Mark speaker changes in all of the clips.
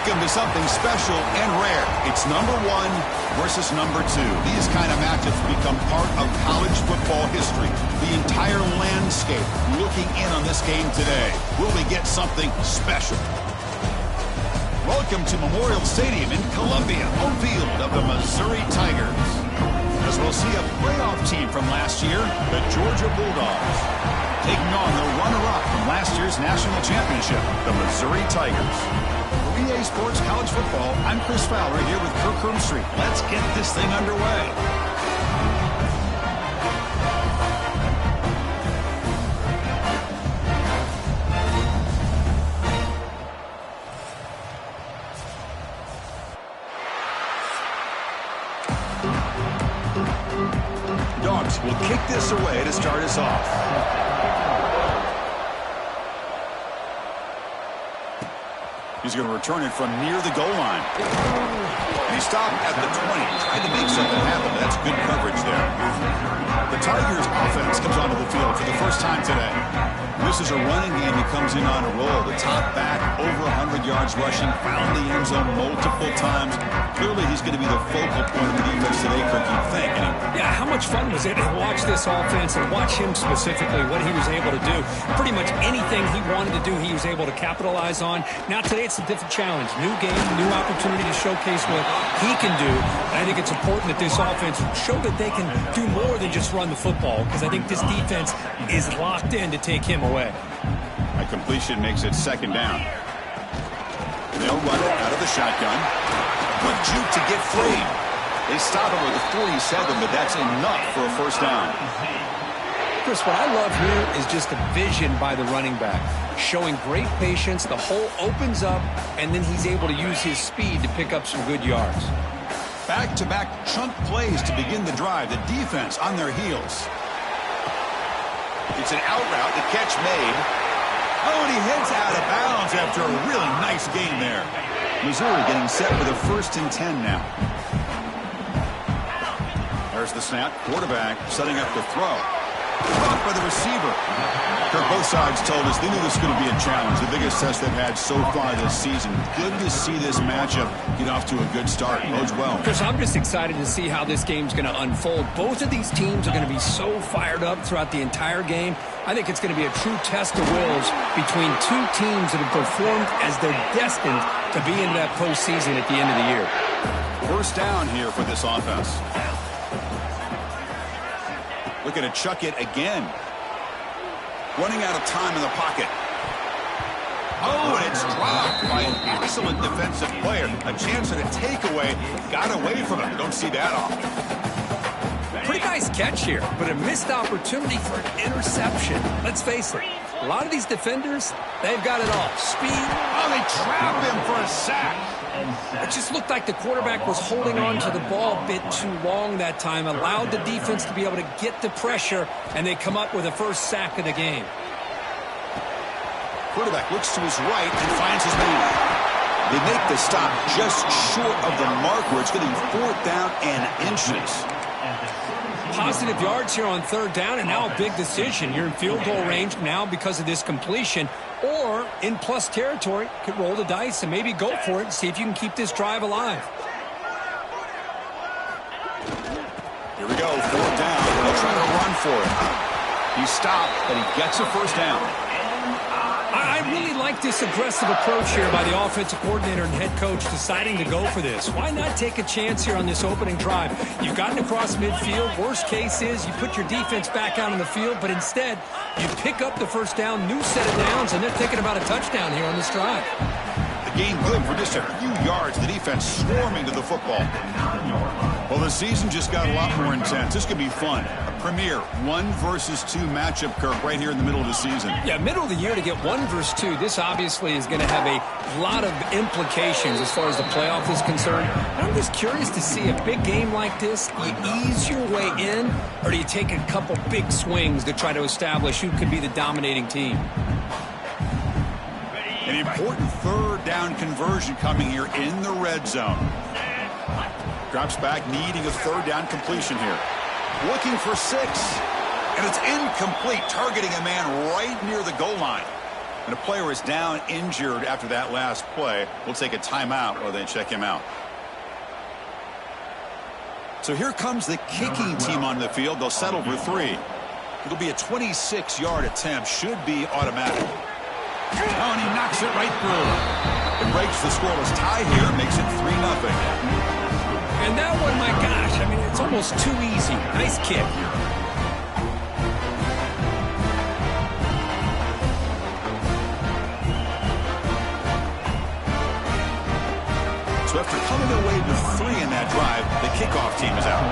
Speaker 1: Welcome to something special and rare. It's number 1 versus number 2. These kind of matchups become part of college football history. The entire landscape looking in on this game today. Will we get something special? Welcome to Memorial Stadium in Columbia, home field of the Missouri Tigers. As we'll see a playoff team from last year, the Georgia Bulldogs, taking on the runner-up from last year's national championship, the Missouri Tigers. For EA Sports College Football, I'm Chris Fowler here with Kirk Herbstreit. Let's get this thing underway. Dogs will kick this away to start us off. He's going to return it from near the goal line. And he stopped at the 20. Tried to make something happen, but that's good coverage there. The Tigers offense comes onto the field for the first time today. This is a running game. He comes in on a roll. The top back, over 100 yards rushing, found the end zone multiple times. Clearly, he's going to be the focal point of the defense today, Kirk, you think.
Speaker 2: Yeah, how much fun was it to watch this offense and watch him specifically, what he was able to do. Pretty much anything he wanted to do, he was able to capitalize on. Now, today, it's a different challenge. New game, new opportunity to showcase what he can do. And I think it's important that this offense show that they can do more than just run the football, because I think this defense is locked in to take him away.
Speaker 1: A completion makes it second down. They'll run it out of the shotgun. Good juke to get free. They stop him with the 47, but that's enough for a first down.
Speaker 2: Chris, what I love here is just the vision by the running back. Showing great patience, the hole opens up, and then he's able to use his speed to pick up some good yards.
Speaker 1: Back-to-back chunk plays to begin the drive. The defense on their heels. It's an out route. The catch made. Oh, and he heads out of bounds after a really nice gain there. Missouri getting set with a 1st and 10 now. There's the snap. Quarterback setting up the throw. Caught by the receiver. Kirk, both sides told us they knew this was going to be a challenge. The biggest test they've had so far this season. Good to see this matchup get off to a good start. Bodes well.
Speaker 2: Chris, I'm just excited to see how this game's going to unfold. Both of these teams are going to be so fired up throughout the entire game. I think it's going to be a true test of wills between two teams that have performed as they're destined to be into that postseason at the end of the year.
Speaker 1: First down here for this offense. Looking to chuck it again. Running out of time in the pocket. Oh, and it's dropped by an excellent defensive player. A chance at a takeaway. Got away from him. Don't see that often.
Speaker 2: Pretty nice catch here, but a missed opportunity for an interception. Let's face it, a lot of these defenders, they've got it all. Speed.
Speaker 1: Oh, they trap him for a sack.
Speaker 2: It just looked like the quarterback was holding on to the ball a bit too long that time, allowed the defense to be able to get the pressure, and they come up with a first sack of the game.
Speaker 1: Quarterback looks to his right and finds his man. They make the stop just short of the mark where it's going to be 4th down and inches.
Speaker 2: Positive yards here on 3rd down, and now a big decision. You're in field goal range now because of this completion, or in plus territory, could roll the dice and maybe go for it and see if you can keep this drive alive.
Speaker 1: Here we go, 4th down. They'll try to run for it. He stopped, but he gets a first down.
Speaker 2: I really like this aggressive approach here by the offensive coordinator and head coach deciding to go for this. Why not take a chance here on this opening drive? You've gotten across midfield. Worst case is you put your defense back out on the field, but instead you pick up the first down, new set of downs, and they're thinking about a touchdown here on this drive.
Speaker 1: The game good for just a few yards. The defense swarming to the football. Well, the season just got a lot more intense. This could be fun. A premier 1 versus 2 matchup, Kirk, right here in the middle of the season.
Speaker 2: Yeah, middle of the year to get 1 versus 2. This obviously is going to have a lot of implications as far as the playoff is concerned. I'm just curious to see a big game like this. You ease your way in, or do you take a couple big swings to try to establish who could be the dominating team?
Speaker 1: An important 3rd down conversion coming here in the red zone. Drops back, needing a 3rd down completion here. Looking for 6. And it's incomplete, targeting a man right near the goal line. And a player is down injured after that last play. We'll take a timeout while they check him out. So here comes the kicking team on the field. They'll settle for 3. It'll be a 26-yard attempt. Should be automatic. Oh, and he knocks it right through. It breaks the scoreless tie here. Makes it 3-0.
Speaker 2: And that one, my gosh, I mean, it's almost too easy. Nice kick.
Speaker 1: So after coming away with 3 in that drive, the kickoff team is out.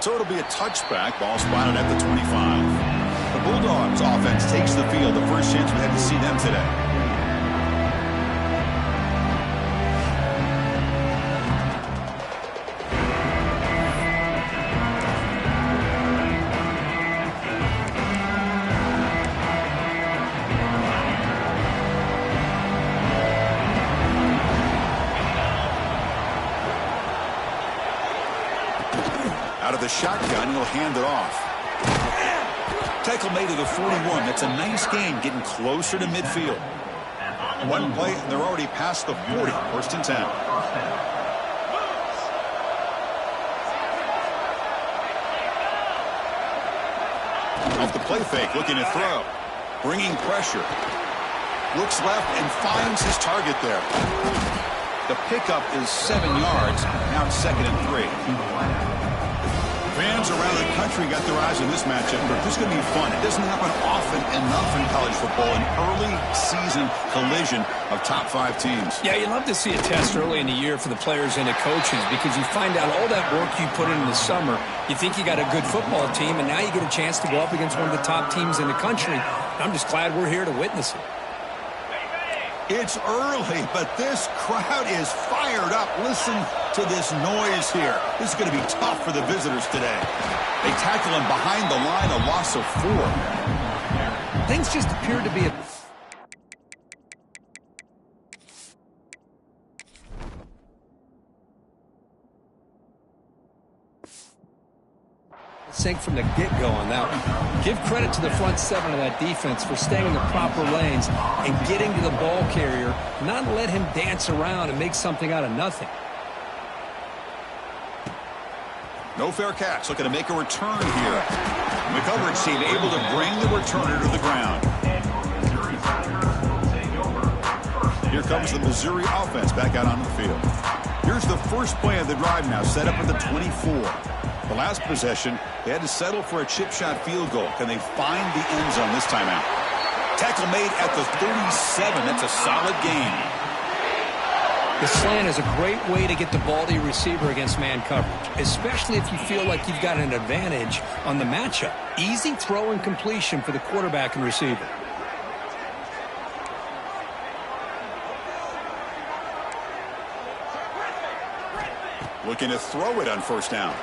Speaker 1: So it'll be a touchback. Ball spotted at the 25. The Bulldogs offense takes the field. The first chance we had to see them today. Out of the shotgun, he'll hand it off. Tackle made at the 41. That's a nice gain, getting closer to midfield. One play, and they're already past the 40. First and 10. Off the play fake, looking to throw. Bringing pressure. Looks left and finds his target there. The pickup is 7 yards. Now it's 2nd and 3. Fans around the country got their eyes on this matchup, but this is going to be fun. It doesn't happen often enough in college football, an early season collision of top 5 teams.
Speaker 2: Yeah, you love to see a test early in the year for the players and the coaches because you find out all that work you put in the summer. You think you got a good football team, and now you get a chance to go up against one of the top teams in the country. I'm just glad we're here to witness it.
Speaker 1: It's early, but this crowd is fired up. Listen to this noise here. This is going to be tough for the visitors today. They tackle him behind the line, a loss of 4.
Speaker 2: Things just appear to be a... Sink from the get-go on that one. Give credit to the front 7 of that defense for staying in the proper lanes and getting to the ball carrier, not let him dance around and make something out of nothing.
Speaker 1: No fair catch, looking to make a return here. And the coverage team able to bring the returner to the ground. Here comes the Missouri offense back out on the field. Here's the first play of the drive now, set up at the 24. The last possession, they had to settle for a chip shot field goal. Can they find the end zone this time out? Tackle made at the 37. That's a solid gain.
Speaker 2: The slant is a great way to get the ball to your receiver against man coverage, especially if you feel like you've got an advantage on the matchup. Easy throw and completion for the quarterback and receiver.
Speaker 1: Looking to throw it on first down.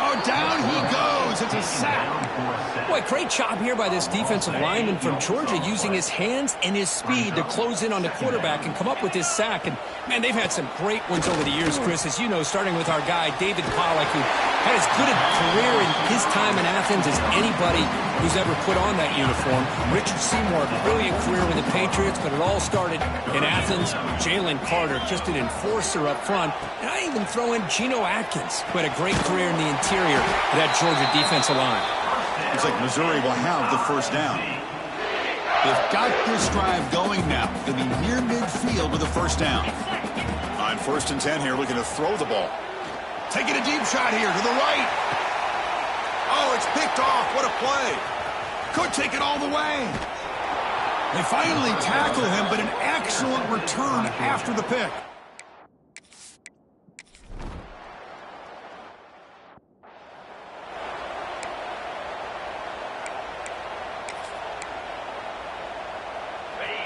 Speaker 1: Oh, down he goes. It's a sack.
Speaker 2: Boy, great job here by this defensive lineman from Georgia using his hands and his speed to close in on the quarterback and come up with this sack. And, man, they've had some great ones over the years, Chris, as you know, starting with our guy, David Pollack, who had as good a career in his time in Athens as anybody who's ever put on that uniform. Richard Seymour, brilliant career with the Patriots, but it all started in Athens. Jalen Carter, just an enforcer up front. And I even throw in Geno Atkins, who had a great career in the interior of that Georgia defensive line.
Speaker 1: Looks like Missouri will have the first down. They've got this drive going now. They'll be near midfield with a first down. On 1st and 10 here, looking to throw the ball. Taking a deep shot here to the right. Oh, it's picked off. What a play. Could take it all the way. They finally tackle him, but an excellent return after the pick.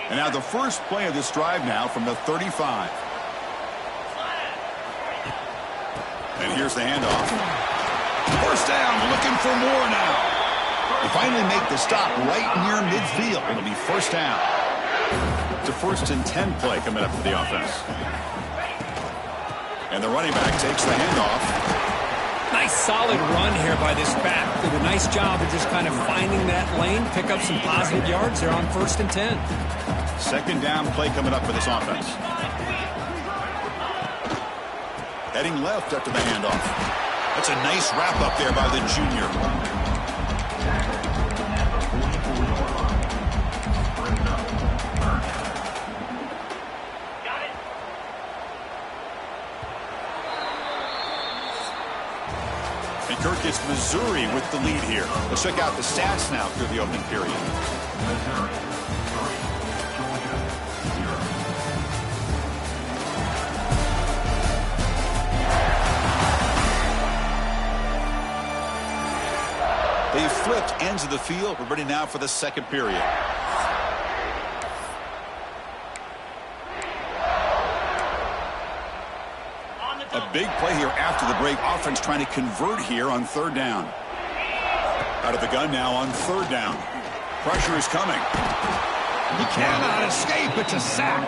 Speaker 1: And now the first play of this drive now from the 35. And here's the handoff. First down, looking for more now. They finally make the stop right near midfield. It'll be first down. It's a 1st and 10 play coming up for the offense. And the running back takes the handoff.
Speaker 2: Nice solid run here by this back. Did a nice job of just kind of finding that lane, pick up some positive yards there on 1st and 10.
Speaker 1: Second down play coming up for this offense. Heading left after the handoff. That's a nice wrap up there by the junior. And Kirk gets Missouri with the lead here. Let's check out the stats now through the opening period. They flipped ends of the field. We're ready now for the second period. A big play here after the break. Offense trying to convert here on 3rd down. Out of the gun now on 3rd down. Pressure is coming. He cannot escape. It's a sack.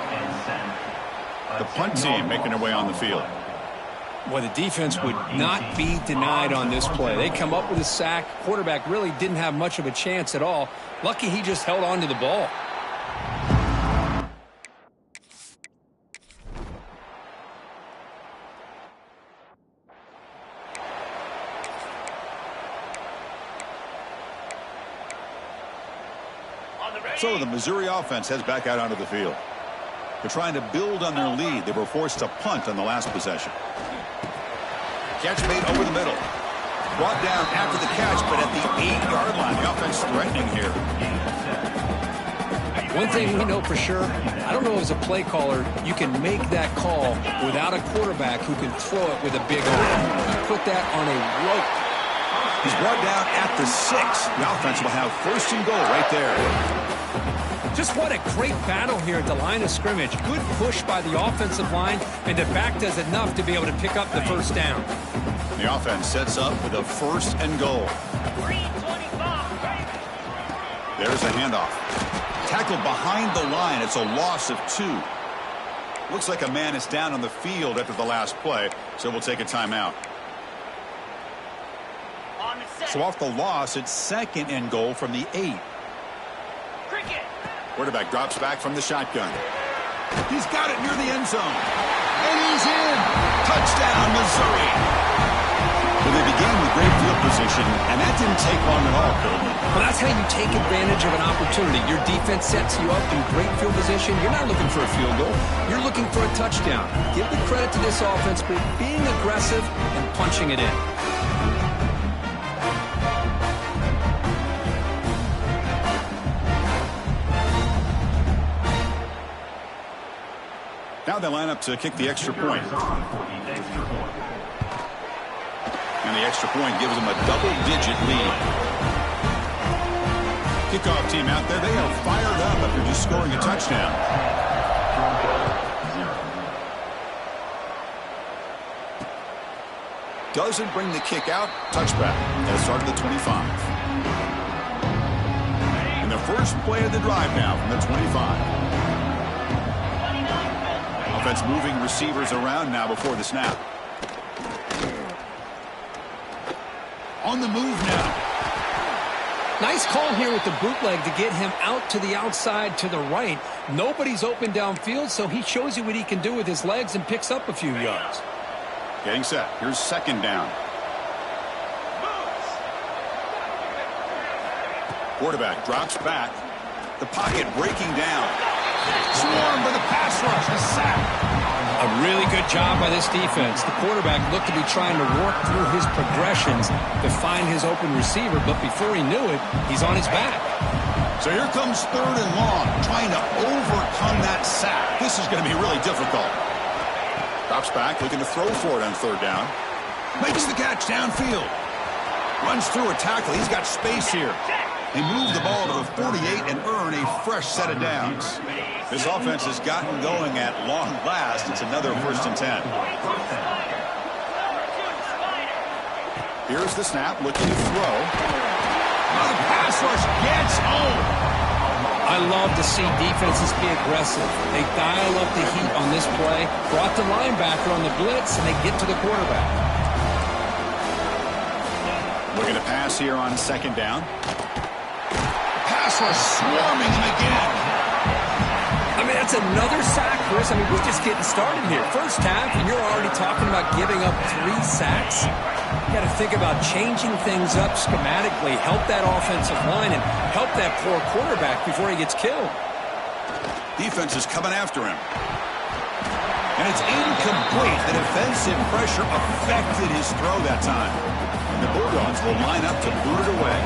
Speaker 1: The punt team making their way on the field.
Speaker 2: Well, the defense would not be denied on this play. They come up with a sack. Quarterback really didn't have much of a chance at all. Lucky he just held on to the ball.
Speaker 1: So the Missouri offense heads back out onto the field. They're trying to build on their lead. They were forced to punt on the last possession. Catch made over the middle. Brought down after the catch, but at the 8-yard line. The offense threatening here.
Speaker 2: One thing we know for sure, I don't know as a play caller, you can make that call without a quarterback who can throw it with a big arm. He put that on a rope.
Speaker 1: He's brought down at the 6. The offense will have 1st and goal right there.
Speaker 2: Just what a great battle here at the line of scrimmage. Good push by the offensive line, and the back does enough to be able to pick up the 1st down.
Speaker 1: The offense sets up with a 1st and goal. There's a handoff. Tackled behind the line. It's a loss of 2. Looks like a man is down on the field after the last play, so we'll take a timeout. So off the loss, it's 2nd and goal from the 8. Quarterback drops back from the shotgun. He's got it near the end zone. And he's in. Touchdown, Missouri. Well, they began with great field position, and that didn't take long at all, Coleman.
Speaker 2: Well, that's how you take advantage of an opportunity. Your defense sets you up in great field position. You're not looking for a field goal. You're looking for a touchdown. Give the credit to this offense for being aggressive and punching it in.
Speaker 1: Now they line up to kick the extra point. And the extra point gives them a double-digit lead. Kickoff team out there, they are fired up after just scoring a touchdown. Doesn't bring the kick out. Touchback. They'll start at the 25. And the first play of the drive now from the 25. Offense moving receivers around now before the snap. On the move now.
Speaker 2: Nice call here with the bootleg to get him out to the outside to the right. Nobody's open downfield, so he shows you what he can do with his legs and picks up a few yards.
Speaker 1: Getting set. Here's 2nd down. Quarterback drops back. The pocket breaking down. Swarmed by the pass rush. A sack.
Speaker 2: A really good job by this defense. The quarterback looked to be trying to work through his progressions to find his open receiver, but before he knew it, he's on his back.
Speaker 1: So here comes 3rd and long, trying to overcome that sack. This is going to be really difficult. Drops back, looking to throw for it on 3rd down. Makes the catch downfield. Runs through a tackle. He's got space here. They move the ball to the 48 and earn a fresh set of downs. This offense has gotten going at long last. It's another 1st and 10. Here's the snap, looking to throw. Oh, the pass rush gets home.
Speaker 2: I love to see defenses be aggressive. They dial up the heat on this play, brought the linebacker on the blitz, and they get to the quarterback.
Speaker 1: Looking to pass here on second down. Pass was swarming him again.
Speaker 2: I mean, that's another sack, Chris. I mean, we're just getting started here. First half, and you're already talking about giving up 3 sacks. You got to think about changing things up schematically, help that offensive line, and help that poor quarterback before he gets killed.
Speaker 1: Defense is coming after him. And it's incomplete. The defensive pressure affected his throw that time. And the Bulldogs will line up to boot it away.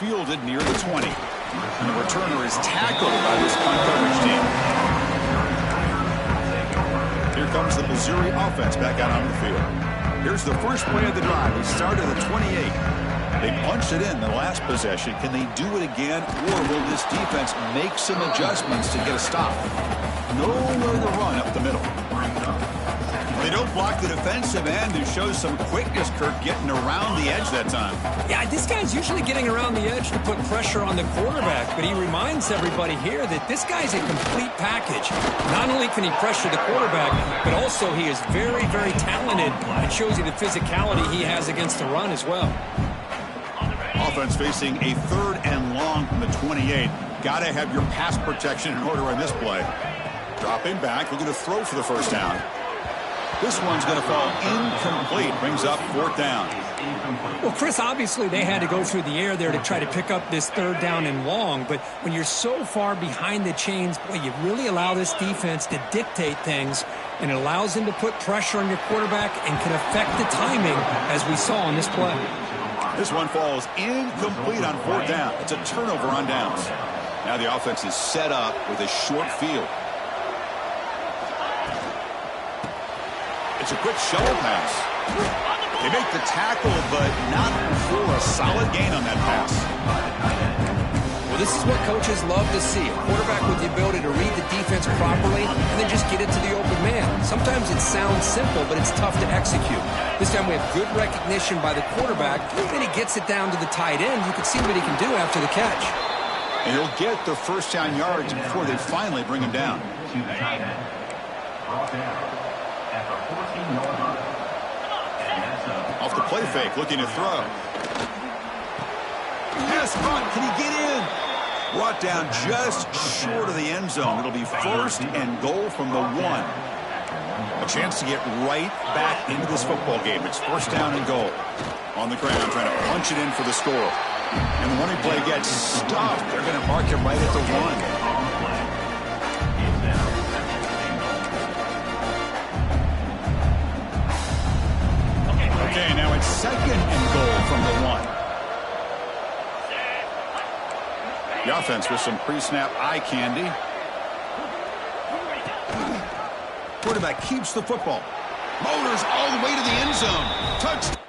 Speaker 1: Fielded near the 20. And the returner is tackled by this punt coverage team. Here comes the Missouri offense back out on the field. Here's the first play of the drive. They start at the 28. They punched it in the last possession. Can they do it again, or will this defense make some adjustments to get a stop? Nowhere to run up the middle. They don't block the defensive end, who shows some quickness, Kirk, getting around the edge that time.
Speaker 2: Yeah, this guy's usually getting around the edge to put pressure on the quarterback, but he reminds everybody here that this guy's a complete package. Not only can he pressure the quarterback, but also he is very, very talented. It shows you the physicality he has against the run as well.
Speaker 1: Offense facing a 3rd and long from the 28. Got to have your pass protection in order on this play. Dropping back, looking to throw for the first down. This one's going to fall incomplete. Brings up 4th down.
Speaker 2: Well, Chris, obviously they had to go through the air there to try to pick up this 3rd down and long. But when you're so far behind the chains, boy, you really allow this defense to dictate things. And it allows them to put pressure on your quarterback and can affect the timing, as we saw on this play.
Speaker 1: This one falls incomplete on 4th down. It's a turnover on downs. Now the offense is set up with a short field. It's a quick shovel pass. They make the tackle, but not for a solid gain on that pass.
Speaker 3: Well, this is what coaches love to see. A quarterback with the ability to read the defense properly and then just get it to the open man. Sometimes it sounds simple, but it's tough to execute. This time we have good recognition by the quarterback. Then he gets it down to the tight end. You can see what he can do after the catch.
Speaker 1: And he'll get the first down yards before they finally bring him down. Off the play fake, looking to throw. Pass front, can he get in? Brought down just short of the end zone. It'll be 1st and goal from the 1. A chance to get right back into this football game. It's 1st down and goal. On the ground, trying to punch it in for the score. And the running play gets stuffed. They're going to mark him right at the 1. Okay, now it's 2nd and goal from the 1. The offense with some pre-snap eye candy. Quarterback keeps the football. Motors all the way to the end zone. Touchdown.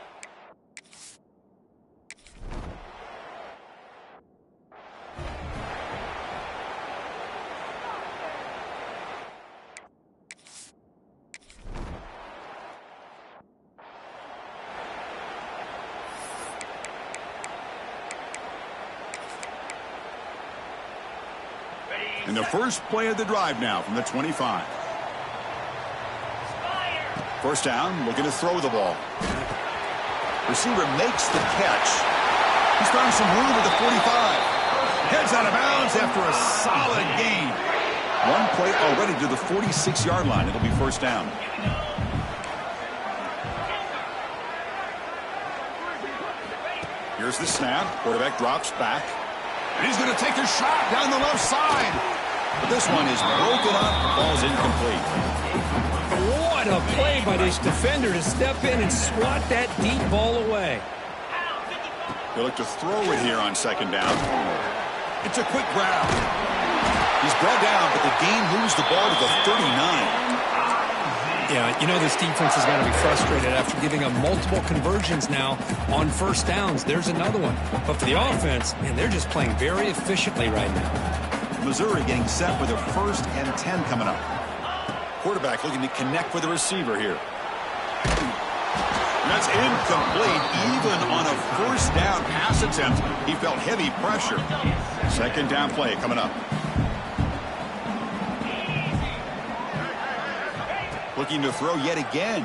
Speaker 1: And the first play of the drive now from the 25. 1st down, looking to throw the ball. Receiver makes the catch. He's found some room at the 45. Heads out of bounds after a solid gain. One play already to the 46-yard line. It'll be 1st down. Here's the snap. Quarterback drops back. And he's going to take a shot down the left side. But this one is broken up. Ball's incomplete.
Speaker 2: What a play by this defender to step in and swat that deep ball away.
Speaker 1: They look to throw it here on 2nd down. It's a quick grab. He's brought down, but the gain moves the ball to the 39.
Speaker 2: Yeah, you know this defense is going to be frustrated after giving up multiple conversions now on 1st downs. There's another one. But for the offense, man, they're just playing very efficiently right now.
Speaker 1: Missouri getting set with a 1st and 10 coming up. Quarterback looking to connect with the receiver here. And that's incomplete. Even on a 1st down pass attempt, he felt heavy pressure. 2nd down play coming up. Looking to throw yet again.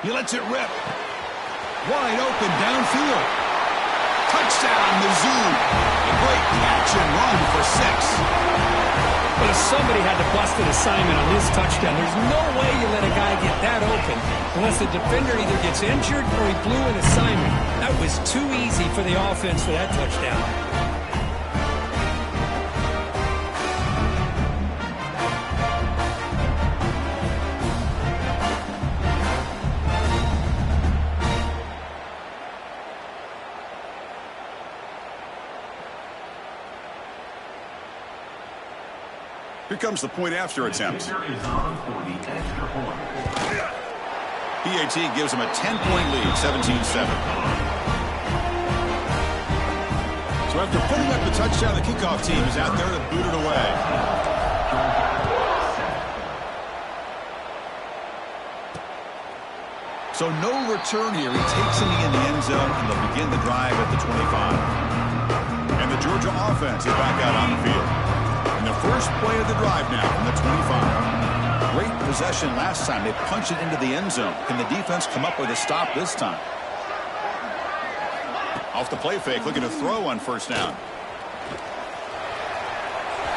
Speaker 1: He lets it rip. Wide open downfield. Touchdown, Mizzou. A great catch and run for 6.
Speaker 2: Well, somebody had to bust an assignment on this touchdown. There's no way you let a guy get that open unless the defender either gets injured or he blew an assignment. That was too easy for the offense for that touchdown.
Speaker 1: Here comes the point after attempt. PAT gives him a 10-point lead, 17-7. So after putting up the touchdown, the kickoff team is out there to boot it away. So no return here. He takes him in the end zone, and they'll begin the drive at the 25. And the Georgia offense is back out on the field. And the first play of the drive now from the 25. Great possession last time. They punched it into the end zone. Can the defense come up with a stop this time? Off the play fake, looking to throw on first down.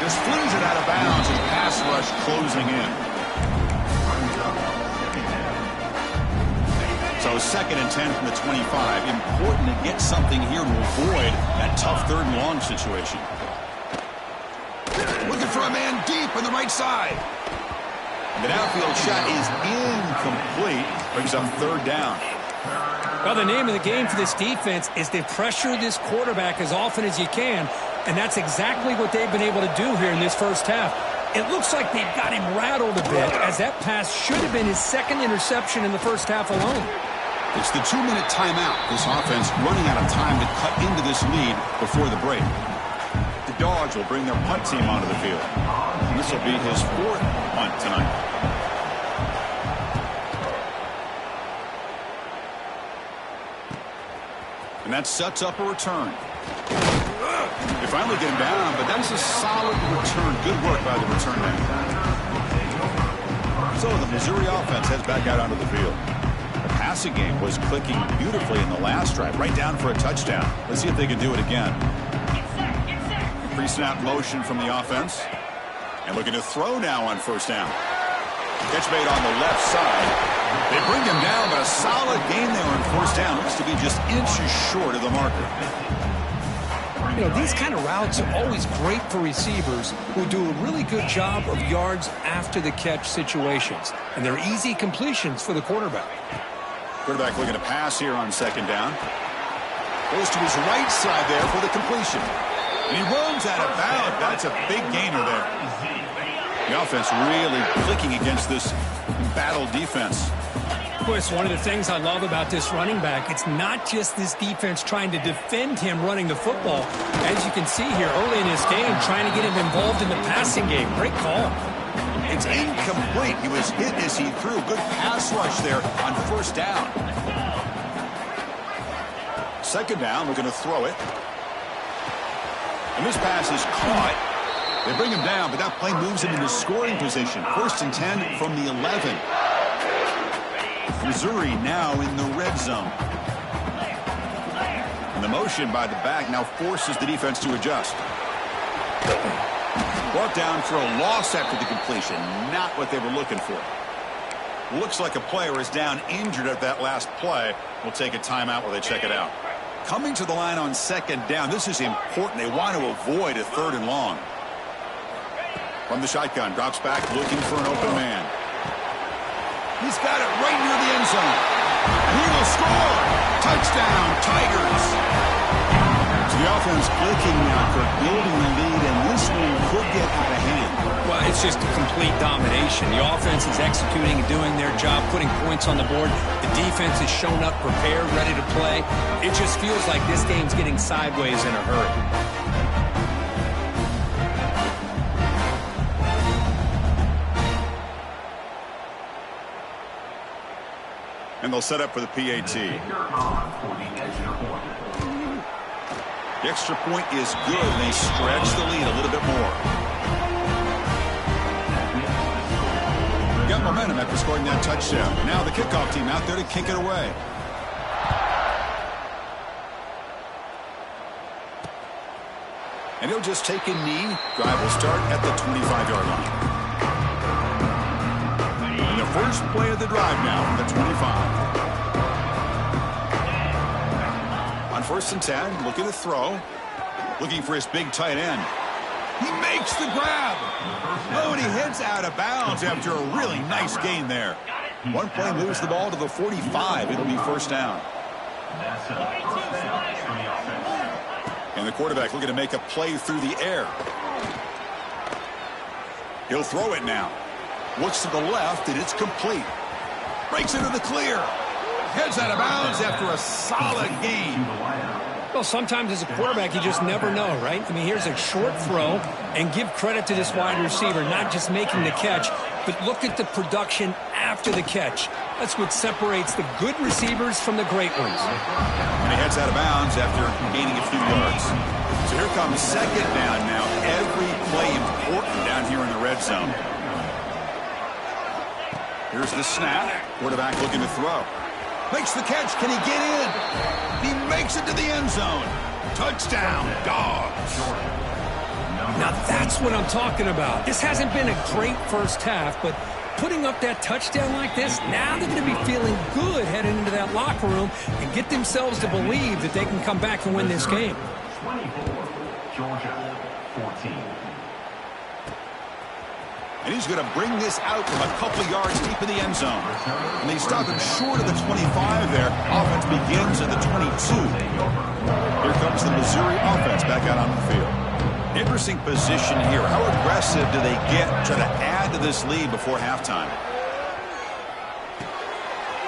Speaker 1: Just flings it out of bounds as pass rush closing in. So 2nd and 10 from the 25. Important to get something here to avoid that tough 3rd and long situation. Looking for a man deep on the right side. The downfield shot is incomplete. Brings up 3rd down.
Speaker 2: Well, the name of the game for this defense is to pressure this quarterback as often as you can, and that's exactly what they've been able to do here in this first half. It looks like they've got him rattled a bit, as that pass should have been his 2nd interception in the first half alone.
Speaker 1: It's the 2-minute timeout. This offense running out of time to cut into this lead before the break. The Dogs will bring their punt team onto the field. And this will be his 4th punt tonight. And that sets up a return. They finally get him down, but that's a solid return. Good work by the return man. So the Missouri offense heads back out onto the field. The passing game was clicking beautifully in the last drive, right down for a touchdown. Let's see if they can do it again. Pre-snap motion from the offense. And looking to throw now on first down. Catch made on the left side. They bring him down, but a solid gain there on first down. Looks to be just inches short of the marker.
Speaker 2: You know, these kind of routes are always great for receivers who do a really good job of yards after the catch situations. And they're easy completions for the quarterback.
Speaker 1: Quarterback looking to pass here on 2nd down. Goes to his right side there for the completion. And he runs out of bounds. That's a big gainer there. The offense really clicking against this embattled defense.
Speaker 2: Of course, one of the things I love about this running back, it's not just this defense trying to defend him running the football. As you can see here early in this game, trying to get him involved in the passing game. Great call.
Speaker 1: It's incomplete. He was hit as he threw. Good pass rush there on first down. 2nd down, looking to throw it. And this pass is caught. They bring him down, but that play moves him into scoring position. 1st and 10 from the 11. Missouri now in the red zone. And the motion by the back now forces the defense to adjust. Brought down for a loss after the completion. Not what they were looking for. Looks like a player is down injured at that last play. We'll take a timeout while they check it out. Coming to the line on 2nd down. This is important. They want to avoid a 3rd and long. From the shotgun, drops back looking for an open man. He's got it right near the end zone. And he will score. Touchdown, Tigers. So the offense clicking now for building the lead, and this one could get out of hand.
Speaker 2: Well, it's just a complete domination. The offense is executing and doing their job, putting points on the board. The defense has shown up, prepared, ready to play. It just feels like this game's getting sideways in a hurry.
Speaker 1: And they'll set up for the PAT. The extra point is good, and they stretch the lead a little bit more. Got momentum after scoring that touchdown. Now the kickoff team out there to kick it away. And he'll just take a knee. Drive will start at the 25-yard line. And the first play of the drive now from the 25. On 1st and 10, looking to throw. Looking for his big tight end. He makes the grab. Oh, and he heads out of bounds after a really nice gain there. One play moves the ball to the 45. It'll be first down. And the quarterback looking to make a play through the air. He'll throw it now. Looks to the left, and it's complete. Breaks into the clear. Heads out of bounds after a solid gain.
Speaker 2: Well, sometimes as a quarterback, you just never know, right? I mean, here's a short throw, and give credit to this wide receiver, not just making the catch, but look at the production after the catch. That's what separates the good receivers from the great ones.
Speaker 1: And he heads out of bounds after gaining a few yards. So here comes second down now. Every play important down here in the red zone. Here's the snap. Quarterback looking to throw. Makes the catch. Can he get in? He makes it to the end zone. Touchdown, Dogs.
Speaker 2: Now that's what I'm talking about. This hasn't been a great first half, but putting up that touchdown like this, now they're going to be feeling good heading into that locker room and get themselves to believe that they can come back and win this game.
Speaker 4: 24, Georgia, 14.
Speaker 1: And he's going to bring this out from a couple yards deep in the end zone. And they stop him short of the 25 there. Offense begins at the 22. Here comes the Missouri offense back out on the field. Interesting position here. How aggressive do they get to try to add to this lead before halftime?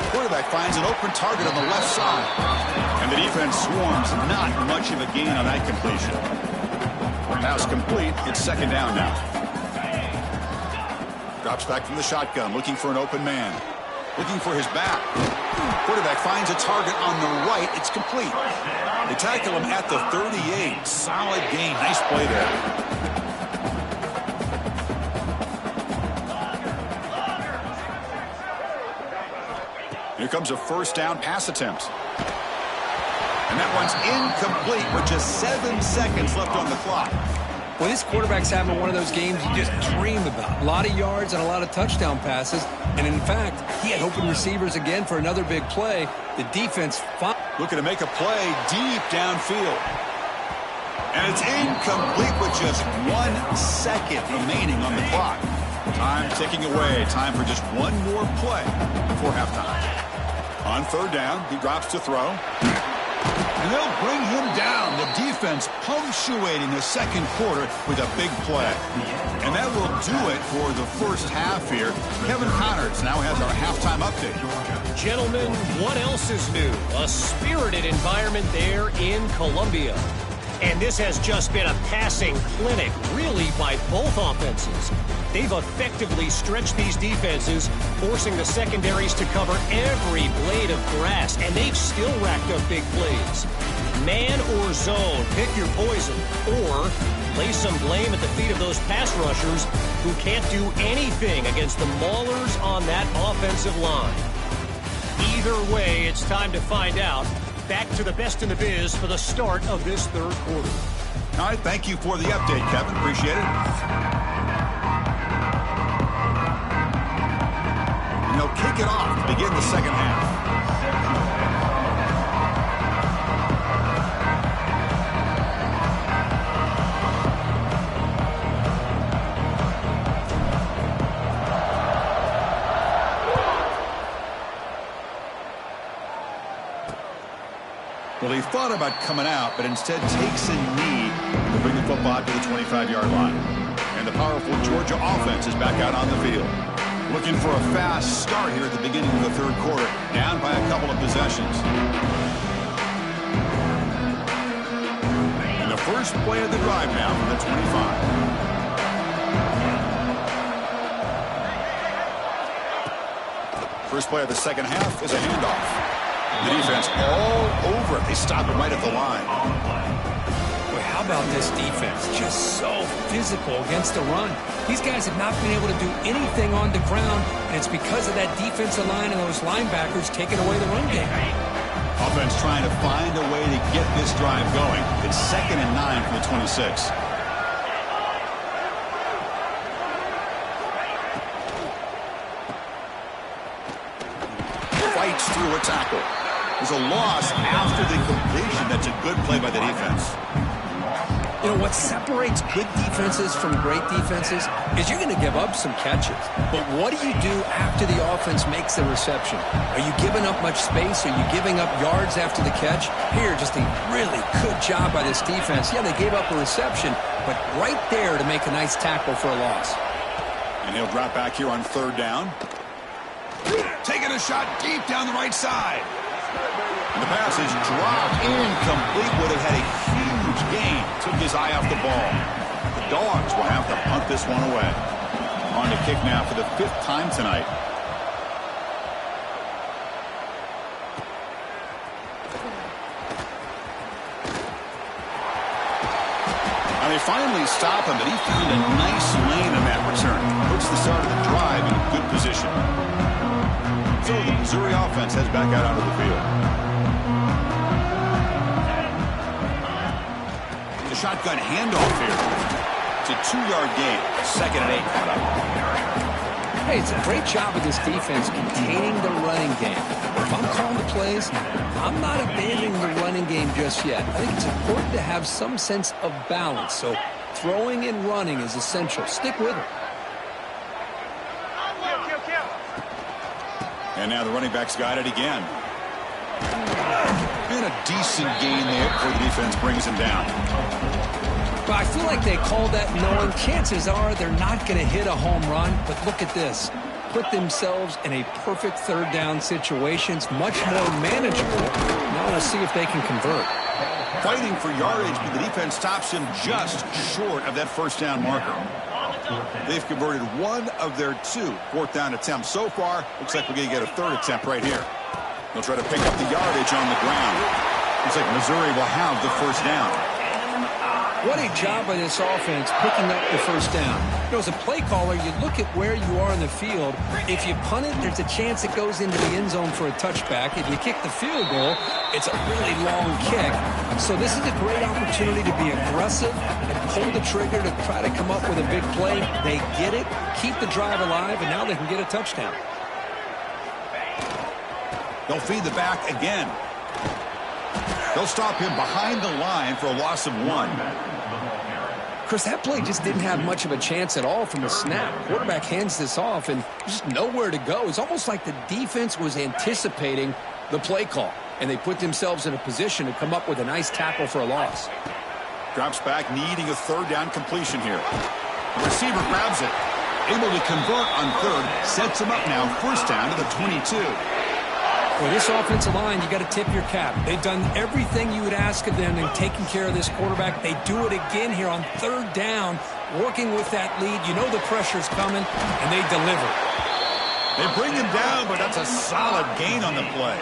Speaker 1: Quarterback finds an open target on the left side. And the defense swarms. Not much of a gain on that completion. Pass complete. It's second down now. Drops back from the shotgun, looking for an open man. Looking for his back. Quarterback finds a target on the right. It's complete. They tackle him at the 38. Solid gain. Nice play there. Here comes a first down pass attempt. And that one's incomplete with just 7 seconds left on the clock.
Speaker 3: Well, this quarterback's having one of those games you just dream about. A lot of yards and a lot of touchdown passes. And in fact, he had open receivers again for another big play. The defense
Speaker 1: looking to make a play deep downfield. And it's incomplete with just 1 second remaining on the clock. Time ticking away. Time for just one more play before halftime. On third down, he drops to throw. And they'll bring him down. The defense punctuating the second quarter with a big play. And that will do it for the first half here. Kevin Connors now has our halftime update.
Speaker 5: Gentlemen, what else is new? A spirited environment there in Columbia. And this has just been a passing clinic, really, by both offenses. They've effectively stretched these defenses, forcing the secondaries to cover every blade of grass, and they've still racked up big plays. Man or zone, pick your poison, or lay some blame at the feet of those pass rushers who can't do anything against the maulers on that offensive line. Either way, it's time to find out. Back to the best in the biz for the start of this third quarter.
Speaker 1: All right, thank you for the update, Kevin. Appreciate it. And they'll kick it off to begin the second half. Well, he thought about coming out, but instead takes a knee to bring the football to the 25-yard line. And the powerful Georgia offense is back out on the field. Looking for a fast start here at the beginning of the third quarter, down by a couple of possessions. And the first play of the drive now from the 25. First play of the second half is a handoff. The defense all over it. They stop him right at the line.
Speaker 2: Boy, how How about this defense? Just so physical against the run. These guys have not been able to do anything on the ground, and it's because of that defensive line and those linebackers taking away the run game.
Speaker 1: Offense trying to find a way to get this drive going. It's 2nd and 9 from the 26. Fights through a tackle. There's a loss after the completion. That's a good play by the defense.
Speaker 2: You know, what separates good defenses from great defenses is you're going to give up some catches. But what do you do after the offense makes the reception? Are you giving up much space? Are you giving up yards after the catch? Here, just a really good job by this defense. Yeah, they gave up a reception, but right there to make a nice tackle for a loss.
Speaker 1: And he'll drop back here on 3rd down. Taking a shot deep down the right side. And the pass is dropped incomplete. Would have had a huge gain. Took his eye off the ball. The Dogs will have to punt this one away. On to kick now for the 5th time tonight. Now they finally stop him, but he found a nice lane in that return. Puts the start of the drive in a good position. So the Missouri offense heads back out onto the field. The shotgun handoff here. It's a 2-yard gain. 2nd and 8 coming up.
Speaker 2: Hey, it's a great job of this defense containing the running game. If I'm calling the plays, I'm not abandoning the running game just yet. I think it's important to have some sense of balance. So throwing and running is essential. Stick with it.
Speaker 1: And now the running back's got it again. Been a decent gain there before the defense brings him down.
Speaker 2: But I feel like they called that knowing chances are they're not going to hit a home run. But look at this. Put themselves in a perfect 3rd down situation. It's much more manageable. Now we'll see if they can convert.
Speaker 1: Fighting for yardage, but the defense stops him just short of that 1st down marker. They've converted 1 of their 2 4th down attempts so far. Looks like we're going to get a 3rd attempt right here. They'll try to pick up the yardage on the ground. Looks like Missouri will have the 1st down.
Speaker 2: What a job by this offense picking up the 1st down. You know, as a play caller, you look at where you are in the field. If you punt it, there's a chance it goes into the end zone for a touchback. If you kick the field goal, it's a really long kick. So this is a great opportunity to be aggressive and pull the trigger to try to come up with a big play. They get it, keep the drive alive, and now they can get a touchdown.
Speaker 1: They'll feed the back again. They'll stop him behind the line for a loss of 1.
Speaker 2: Chris, that play just didn't have much of a chance at all from the snap. Quarterback hands this off, and just nowhere to go. It's almost like the defense was anticipating the play call, and they put themselves in a position to come up with a nice tackle for a loss.
Speaker 1: Drops back, needing a 3rd down completion here. The receiver grabs it. Able to convert on 3rd. Sets him up now. 1st down to the 22.
Speaker 2: For this offensive line, you got to tip your cap. They've done everything you would ask of them in taking care of this quarterback. They do it again here on 3rd down, working with that lead. You know the pressure's coming, and they deliver.
Speaker 1: They bring him down, but that's a solid gain on the play.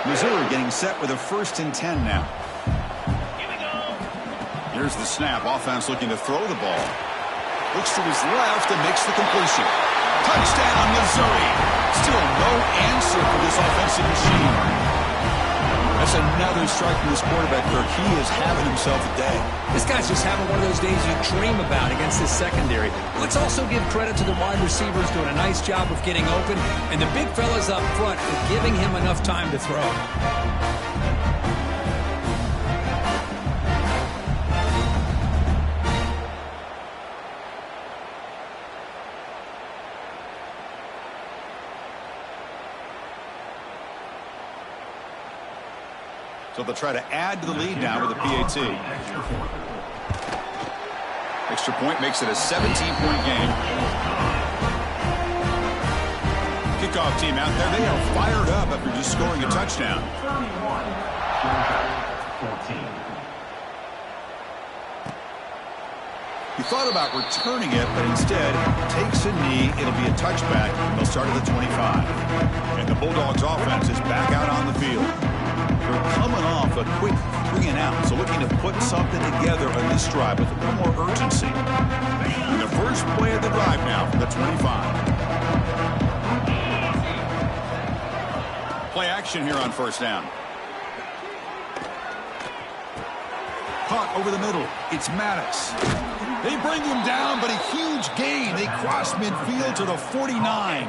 Speaker 1: Missouri getting set with a 1st and 10 now. Here's the snap. Offense looking to throw the ball. Looks to his left and makes the completion. Touchdown, Missouri. Still no answer for this offensive machine. That's another strike from this quarterback, Kirk. He is having himself a day.
Speaker 2: This guy's just having one of those days you dream about against this secondary. Let's also give credit to the wide receivers doing a nice job of getting open, and the big fellas up front for giving him enough time to throw.
Speaker 1: So they'll try to add to the lead now with a PAT. Extra point makes it a 17-point game. Kickoff team out there. They are fired up after just scoring a touchdown.
Speaker 4: 14.
Speaker 1: He thought about returning it, but instead takes a knee. It'll be a touchback. They'll start at the 25. And the Bulldogs offense is back out on the field. They're coming off a quick 3-and-out, so looking to put something together on this drive with a little more urgency. And the first play of the drive now from the 25. Play action here on first down. Caught over the middle. It's Maddox. They bring him down, but a huge gain. They cross midfield to the 49.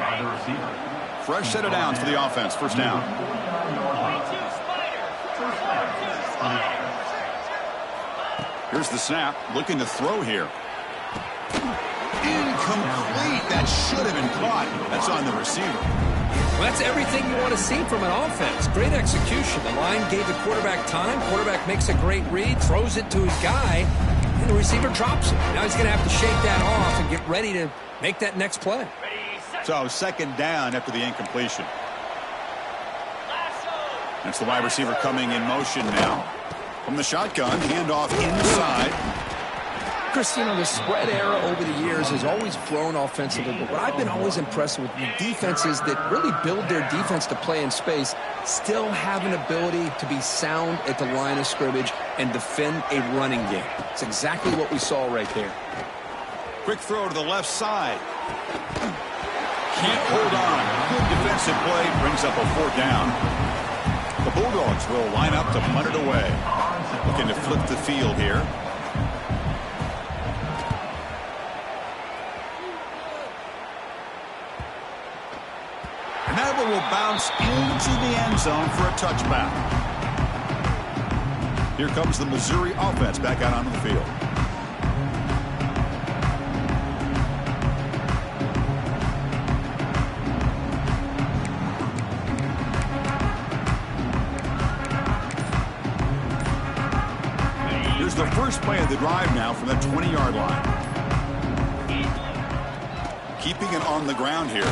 Speaker 1: Fresh set of downs for the offense. First down. Here's the snap. Looking to throw here. Incomplete. That should have been caught. That's on the receiver.
Speaker 3: Well, that's everything you want to see from an offense. Great execution. The line gave the quarterback time. Quarterback makes a great read, throws it to his guy, and the receiver drops it. Now he's going to have to shake that off and get ready to make that next play.
Speaker 1: So second down after the incompletion. That's the wide receiver coming in motion now. From the shotgun, handoff inside.
Speaker 3: Chris, you know, the spread era over the years has always grown offensively, but what I've been always impressed with the defenses that really build their defense to play in space still have an ability to be sound at the line of scrimmage and defend a running game. It's exactly what we saw right there.
Speaker 1: Quick throw to the left side. Can't hold on. Good defensive play. Brings up a fourth down. The Bulldogs will line up to punt it away. Looking to flip the field here. And that one will bounce into the end zone for a touchback. Here comes the Missouri offense back out onto the field. Here's the first play of the drive now from the 20-yard line. Keeping it on the ground here.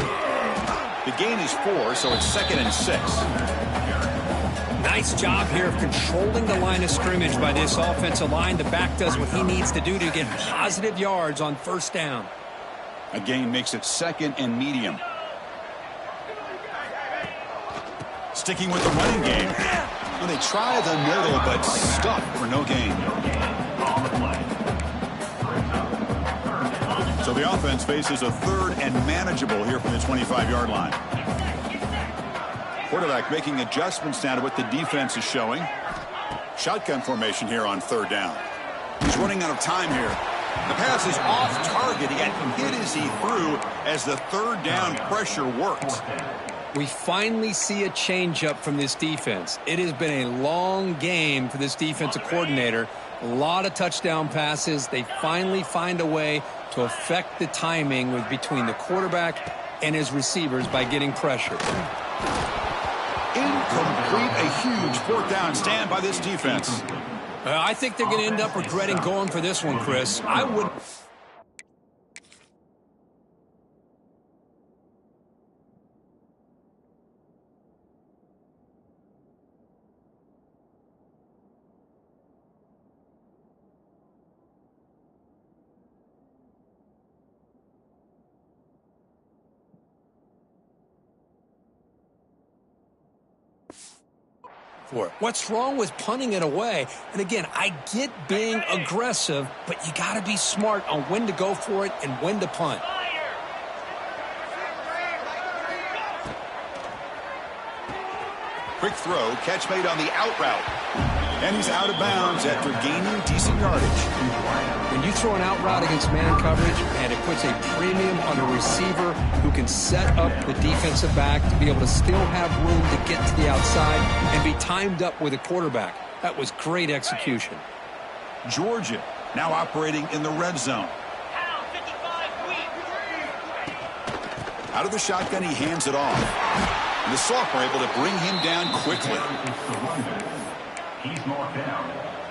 Speaker 1: The gain is 4, so it's 2nd and 6.
Speaker 2: Nice job here of controlling the line of scrimmage by this offensive line. The back does what he needs to do to get positive yards on first down.
Speaker 1: A gain makes it 2nd and medium. Sticking with the running game. Well, they try the middle, but stuck for no gain. So the offense faces a 3rd and manageable here from the 25-yard line. Quarterback making adjustments now to what the defense is showing. Shotgun formation here on 3rd down. He's running out of time here. The pass is off target. He got hit as he threw as the 3rd down pressure worked.
Speaker 2: We finally see a changeup from this defense. It has been a long game for this defensive coordinator. A lot of touchdown passes. They finally find a way to affect the timing between the quarterback and his receivers by getting pressure.
Speaker 1: Incomplete, a huge 4th down stand by this defense.
Speaker 2: I think they're going to end up regretting going for this one, Chris. I would... for it. What's wrong with punting it away? And again, I get being aggressive, but you got to be smart on when to go for it and when to punt.
Speaker 1: Quick throw, catch made on the out route. And he's out of bounds after gaining decent yardage.
Speaker 3: When you throw an out route against man coverage, and it puts a premium on a receiver who can set up the defensive back to be able to still have room to get to the outside and be timed up with a quarterback. That was great execution.
Speaker 1: Georgia now operating in the red zone. Out of the shotgun, he hands it off. And the sophomore able to bring him down quickly.
Speaker 4: He's marked down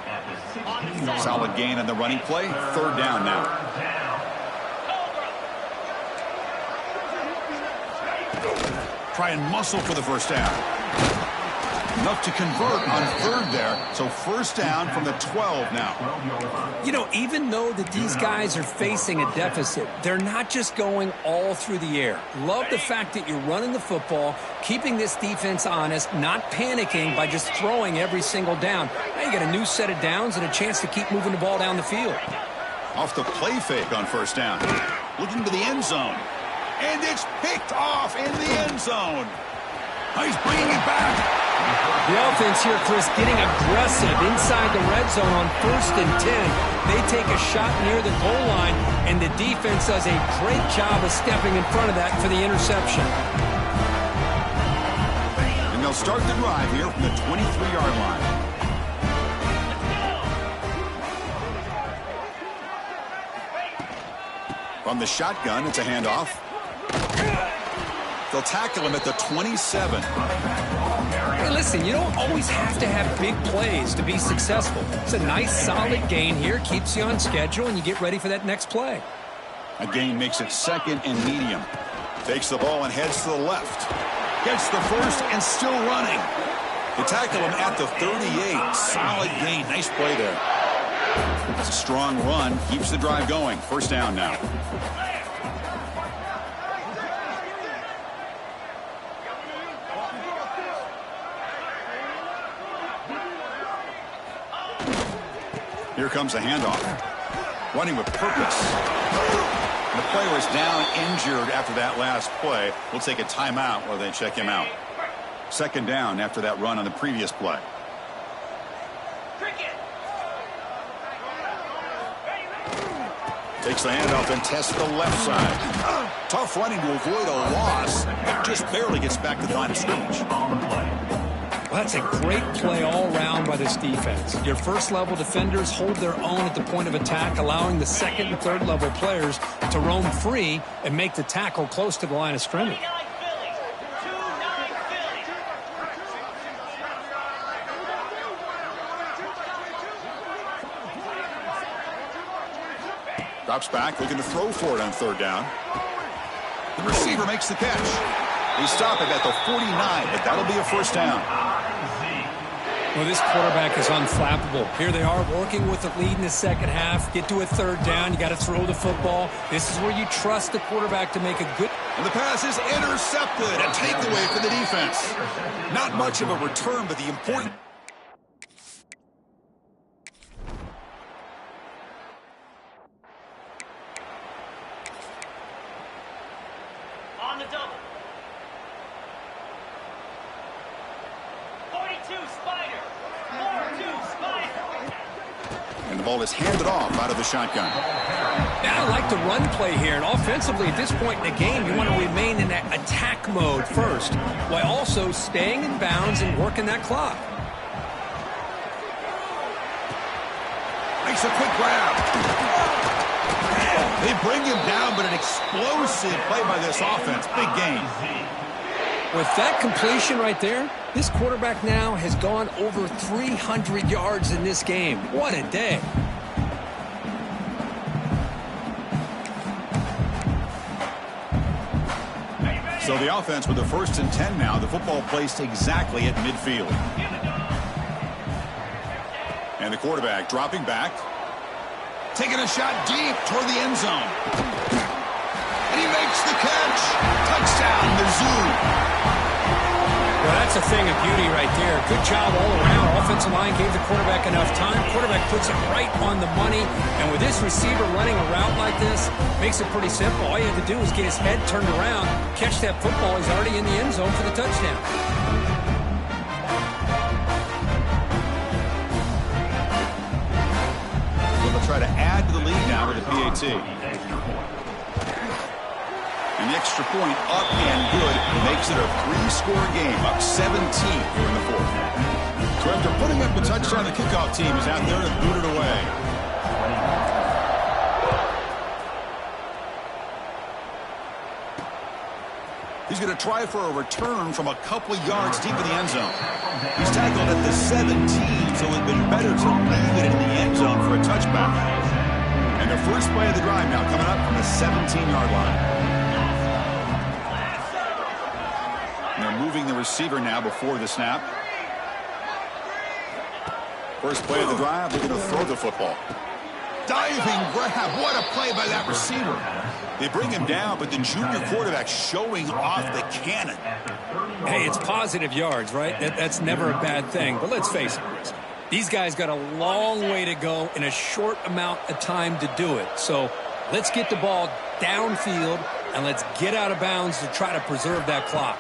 Speaker 4: at the 16-yard
Speaker 1: Solid
Speaker 4: line.
Speaker 1: gain on the running play. 3rd down now. Try and muscle for the first down. Enough to convert on third there. So first down from the 12 now.
Speaker 2: You know, even though that these guys are facing a deficit, they're not just going all through the air. Love the fact that you're running the football, keeping this defense honest, not panicking by just throwing every single down. Now you got a new set of downs and a chance to keep moving the ball down the field.
Speaker 1: Off the play fake on first down. Looking to the end zone. And it's picked off in the end zone. He's bringing it back.
Speaker 2: The offense here, Chris, getting aggressive inside the red zone on 1st and 10. They take a shot near the goal line, and the defense does a great job of stepping in front of that for the interception.
Speaker 1: And they'll start the drive here from the 23-yard line. From the shotgun, it's a handoff. They'll tackle him at the 27.
Speaker 2: Hey, listen, you don't always have to have big plays to be successful. It's a nice, solid gain here, keeps you on schedule, and you get ready for that next play.
Speaker 1: A gain makes it 2nd and medium. Takes the ball and heads to the left. Gets the first and still running. They tackle him at the 38. Solid gain. Nice play there. It's a strong run. Keeps the drive going. First down now. Here comes a handoff. Running with purpose. The player is down injured after that last play. We'll take a timeout while they check him out. 2nd down after that run on the previous play. Takes the handoff and tests the left side. Tough running to avoid a loss. Just barely gets back to the line of scrimmage.
Speaker 2: Well, that's a great play all around by this defense. Your first-level defenders hold their own at the point of attack, allowing the 2nd and 3rd-level players to roam free and make the tackle close to the line of scrimmage.
Speaker 1: Drops back, looking to throw for it on 3rd down. The receiver makes the catch. They stop it at the 49, but that'll be a first down.
Speaker 2: Well, this quarterback is unflappable. Here they are working with the lead in the 2nd half. Get to a 3rd down. You got to throw the football. This is where you trust the quarterback to make a good.
Speaker 1: And the pass is intercepted. A takeaway for the defense. Not much of a return, but the important.
Speaker 6: On the double. 42 Spider. 42 Spider.
Speaker 1: And the ball is handed off out of the shotgun.
Speaker 2: Now I like the run play here. And offensively, at this point in the game, you want to remain in that attack mode first, while also staying in bounds and working that clock.
Speaker 1: Makes a quick grab. They bring him down, but an explosive play by this offense. Big gain.
Speaker 2: With that completion right there, this quarterback now has gone over 300 yards in this game. What a day.
Speaker 1: So the offense with the 1st and 10 now. The football placed exactly at midfield. And the quarterback dropping back. Taking a shot deep toward the end zone. And he makes the catch. Touchdown, Mizzou.
Speaker 2: Well, that's a thing of beauty right there. Good job all around. Offensive line gave the quarterback enough time. Quarterback puts it right on the money. And with this receiver running a route like this, makes it pretty simple. All you have to do is get his head turned around, catch that football. He's already in the end zone for the touchdown.
Speaker 1: Try to add to the lead now with the PAT. And the extra point up and good makes it a 3-score game, up 17 here in the 4th. So after putting up a touchdown, the kickoff team is out there to boot it away. He's going to try for a return from a couple of yards deep in the end zone. He's tackled at the 17, so it would be better to leave it in the end zone for a touchback. And the first play of the drive now coming up from the 17-yard line. And they're moving the receiver now before the snap. First play of the drive, they're going to throw the football. Diving grab. What a play by that receiver. They bring him down, but the junior quarterback showing off the cannon.
Speaker 2: Hey, it's positive yards, right? That's never a bad thing. But let's face it, Chris. These guys got a long way to go in a short amount of time to do it. So let's get the ball downfield, and let's get out of bounds to try to preserve that clock.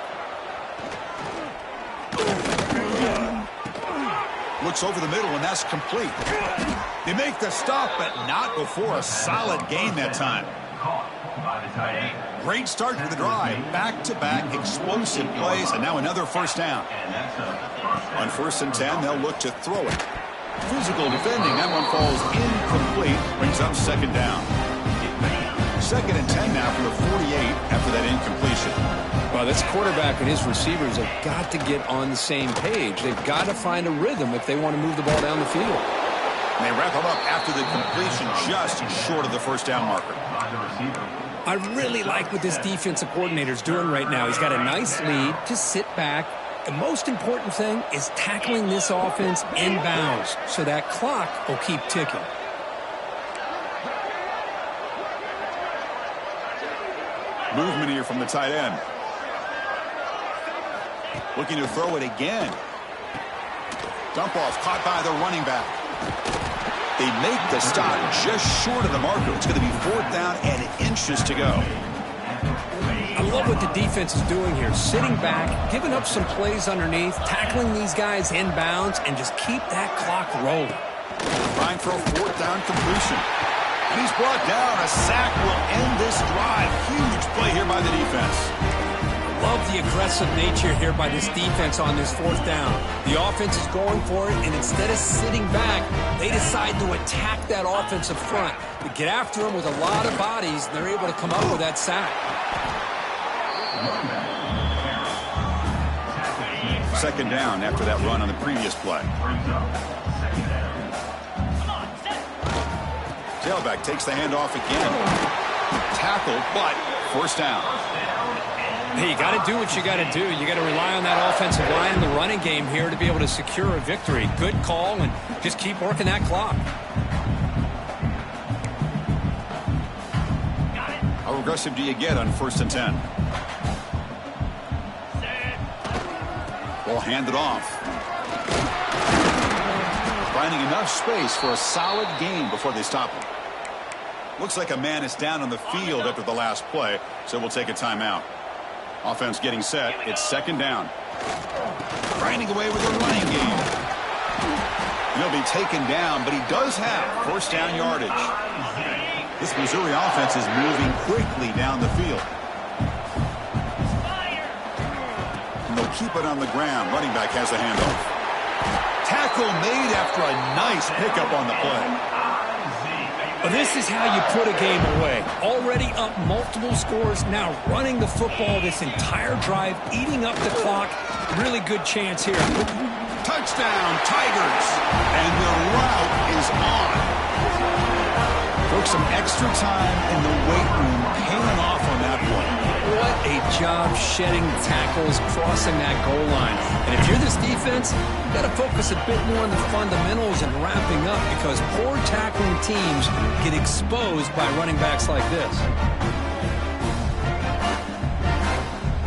Speaker 1: Looks over the middle, and that's complete. They make the stop, but not before a solid gain that time. Great start to the drive. Back-to-back explosive plays, and now another first down. On 1st and 10, they'll look to throw it. Physical defending. That one falls incomplete. Brings up 2nd down. 2nd and 10 now from the 48 after that incompletion.
Speaker 2: Well, this quarterback and his receivers have got to get on the same page. They've got to find a rhythm if they want to move the ball down the field.
Speaker 1: And they wrap him up after the completion just short of the first down marker.
Speaker 2: I really like what this defensive coordinator is doing right now. He's got a nice lead to sit back. The most important thing is tackling this offense inbounds so that clock will keep ticking.
Speaker 1: Movement here from the tight end. Looking to throw it again. Dump off caught by the running back. They make the stop just short of the marker. It's going to be 4th down and inches to go.
Speaker 2: I love what the defense is doing here. Sitting back, giving up some plays underneath, tackling these guys inbounds, and just keep that clock rolling.
Speaker 1: Trying for a 4th down completion. And he's brought down. A sack will end this drive. Huge play here by the defense.
Speaker 2: Love the aggressive nature here by this defense on this 4th down. The offense is going for it, and instead of sitting back, they decide to attack that offensive front. They get after them with a lot of bodies, and they're able to come up with that sack.
Speaker 1: 2nd down after that run on the previous play. Tailback takes the handoff again. Tackled, but 1st down.
Speaker 2: Hey, you got to do what you got to do. You got to rely on that offensive line in the running game here to be able to secure a victory. Good call, and just keep working that clock.
Speaker 1: How aggressive do you get on 1st and 10? Ball handed off. Finding enough space for a solid gain before they stop him. Looks like a man is down on the field after the last play, so we'll take a timeout. Offense getting set. It's 2nd down. Grinding away with a running game. He'll be taken down, but he does have 1st down yardage. This Missouri offense is moving quickly down the field. And they'll keep it on the ground. Running back has the handoff. Tackle made after a nice pickup on the play.
Speaker 2: Well, this is how you put a game away. Already up multiple scores, now running the football this entire drive, eating up the clock. Really good chance here.
Speaker 1: Touchdown, Tigers! And the route is on. Took some extra time in the weight room, paying off on that one.
Speaker 2: What a job shedding tackles, crossing that goal line. And if you're this defense, you've got to focus a bit more on the fundamentals and wrapping up, because poor tackling teams get exposed by running backs like this.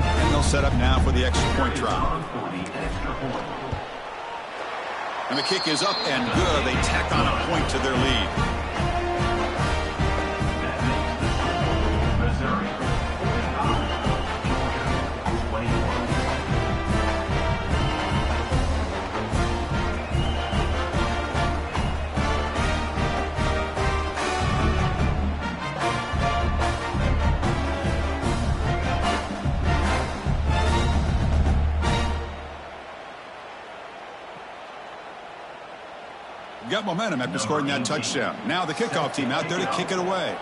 Speaker 1: And they'll set up now for the extra point try. And the kick is up and good. They tack on a point to their lead. Got momentum after scoring that touchdown. Now the kickoff team out there to kick it away.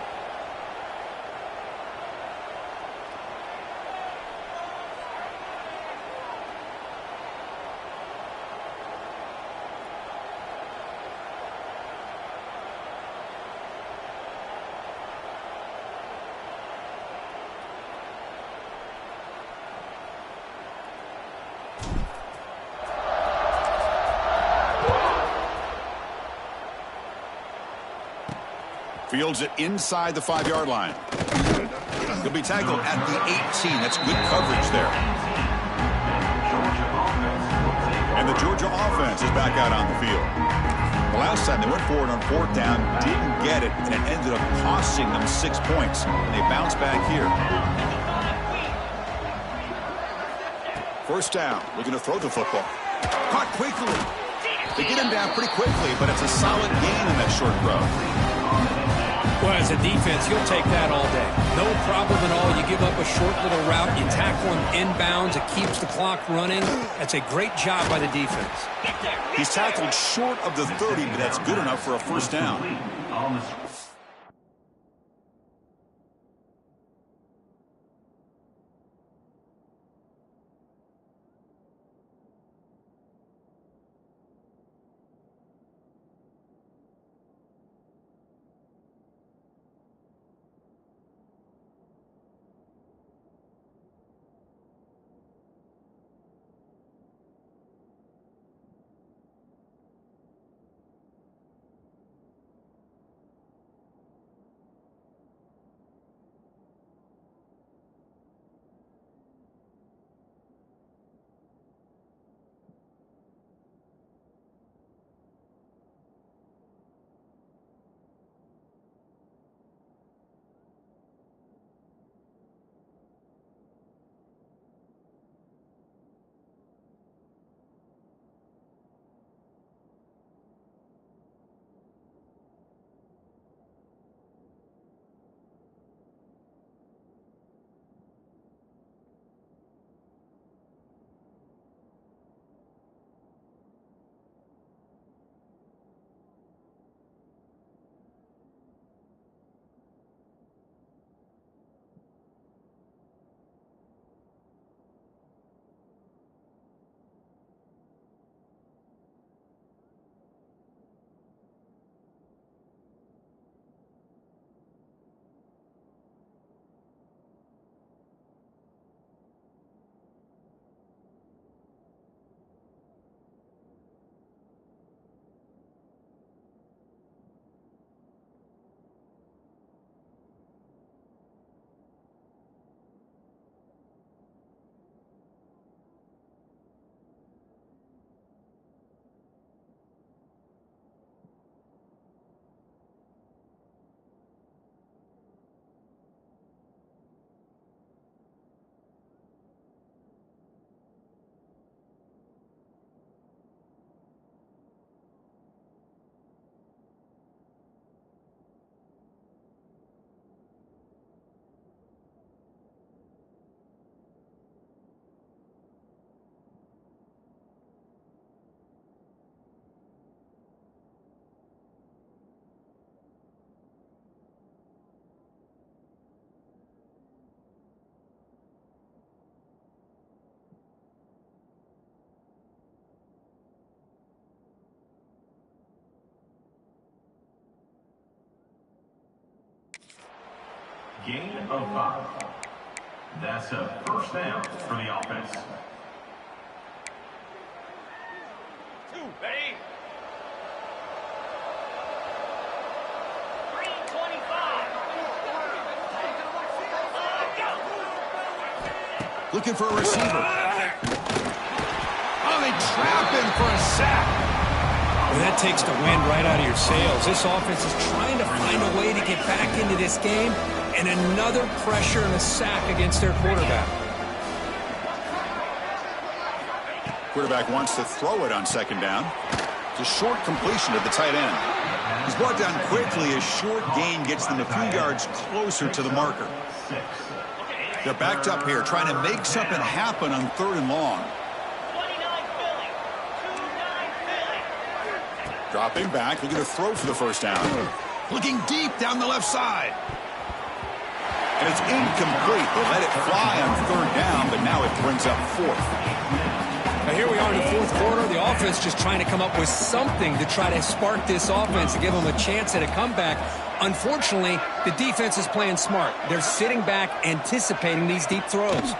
Speaker 1: Fields it inside the 5-yard line. He'll be tackled at the 18. That's good coverage there. And the Georgia offense is back out on the field. The last time they went for it on 4th down, didn't get it, and it ended up costing them 6 points. And they bounce back here. 1st down, looking to throw the football. Caught quickly. They get him down pretty quickly, but it's a solid gain in that short throw.
Speaker 2: Well, as a defense, you'll take that all day. No problem at all. You give up a short little route. You tackle him inbounds. It keeps the clock running. That's a great job by the defense.
Speaker 1: He's tackled short of the 30, but that's good enough for a 1st down.
Speaker 4: Gain of 5. That's a 1st down for the offense.
Speaker 6: Ready? 3:25. Go.
Speaker 1: Looking for a receiver. Oh, they trap him for a sack.
Speaker 2: Well, that takes the wind right out of your sails. This offense is trying to find a way to get back into this game, and another pressure and a sack against their quarterback.
Speaker 1: Quarterback wants to throw it on 2nd down. It's a short completion to the tight end. He's brought down quickly. A short gain gets them a few yards closer to the marker. They're backed up here, trying to make something happen on 3rd and long.
Speaker 6: 29 Philly. 29 Philly.
Speaker 1: Dropping back, looking to throw for the 1st down. Looking deep down the left side. And it's incomplete. They let it fly on 3rd down, but now it brings up 4th.
Speaker 2: Now here we are in the 4th quarter. The offense just trying to come up with something to try to spark this offense to give them a chance at a comeback. Unfortunately, the defense is playing smart. They're sitting back, anticipating these deep throws.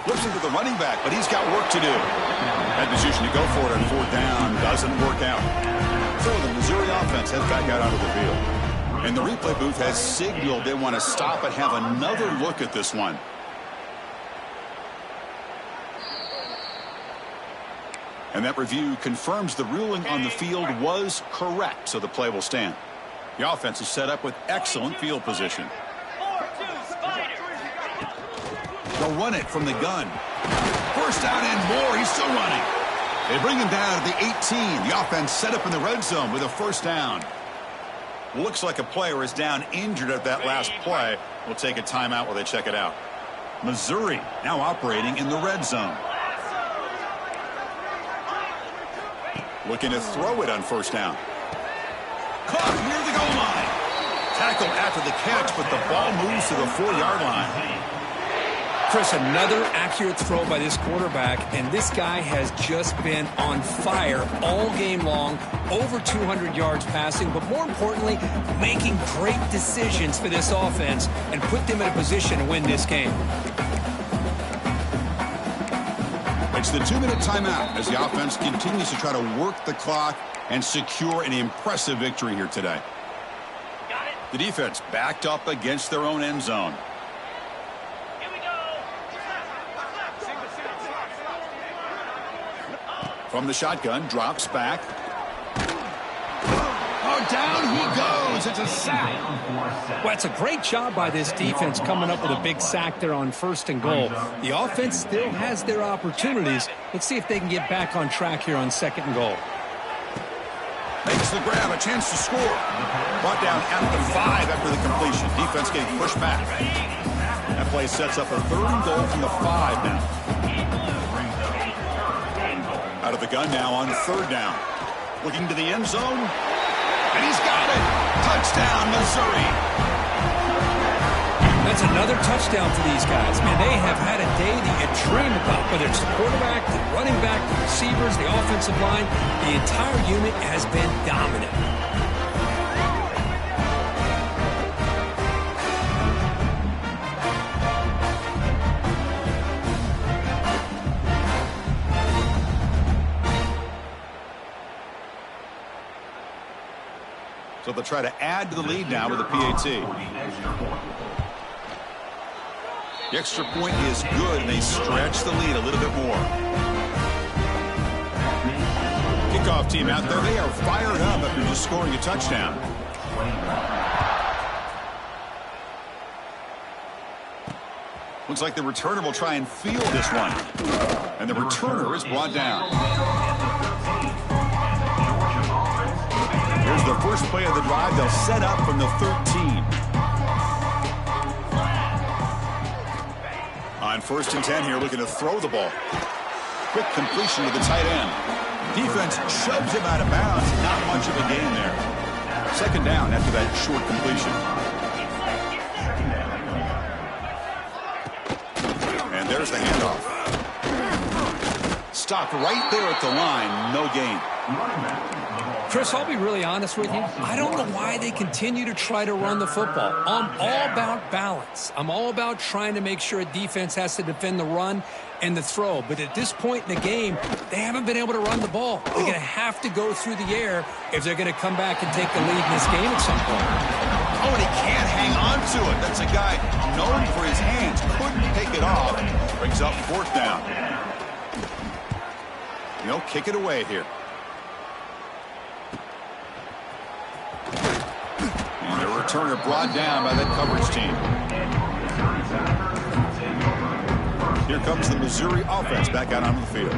Speaker 1: Looks into the running back, but he's got work to do. That decision to go for it on 4th down doesn't work out. So the Missouri offense heads back out onto the field. And the replay booth has signaled they want to stop and have another look at this one. And that review confirms the ruling on the field was correct, so the play will stand. The offense is set up with excellent field position.
Speaker 6: 4-2 Spiders.
Speaker 1: They'll run it from the gun. First down and more. He's still running. They bring him down at the 18. The offense set up in the red zone with a first down. Looks like a player is down injured at that last play. We'll take a timeout while they check it out. Missouri now operating in the red zone. Looking to throw it on first down. Caught near the goal line. Tackle after the catch, but the ball moves to the 4-yard line.
Speaker 2: Chris, another accurate throw by this quarterback, and this guy has just been on fire all game long, over 200 yards passing, but more importantly, making great decisions for this offense and put them in a position to win this game.
Speaker 1: It's the 2-minute timeout as the offense continues to try to work the clock and secure an impressive victory here today.
Speaker 6: Got it.
Speaker 1: The defense backed up against their own end zone.
Speaker 6: Here we go.
Speaker 1: From the shotgun, drops back. Oh, down he goes. It's a sack.
Speaker 2: Well, it's a great job by this defense coming up with a big sack there on first and goal. The offense still has their opportunities. Let's see if they can get back on track here on second and goal.
Speaker 1: Makes the grab, a chance to score. Brought down at the 5 after the completion. Defense getting pushed back. That play sets up a third and goal from the 5 now. Out of the gun now on third down. Looking to the end zone. And he's got it. Touchdown, Missouri.
Speaker 2: That's another touchdown for these guys. Man, they have had a day that you dream about, whether it's the quarterback, the running back, the receivers, the offensive line. The entire unit has been dominant.
Speaker 1: So they'll try to add to the lead now with a PAT. The extra point is good, and they stretch the lead a little bit more. Kickoff team out there. They are fired up after just scoring a touchdown. Looks like the returner will try and field this one. And the returner is brought down. Here's the first play of the drive. They'll set up from the 13. On first and 10 here, looking to throw the ball. Quick completion to the tight end. Defense shoves him out of bounds. Not much of a gain there. Second down after that short completion. And there's the handoff. Stopped right there at the line. No gain.
Speaker 2: Chris, I'll be really honest with you. I don't know why they continue to try to run the football. I'm all about balance. I'm all about trying to make sure a defense has to defend the run and the throw. But at this point in the game, they haven't been able to run the ball. They're going to have to go through the air if they're going to come back and take the lead in this game at some point.
Speaker 1: Oh, and he can't hang on to it. That's a guy known for his hands. Couldn't pick it off. Brings up fourth down. They'll kick it away here. And the returner brought down by that coverage team. Here comes the Missouri offense back out onto the field.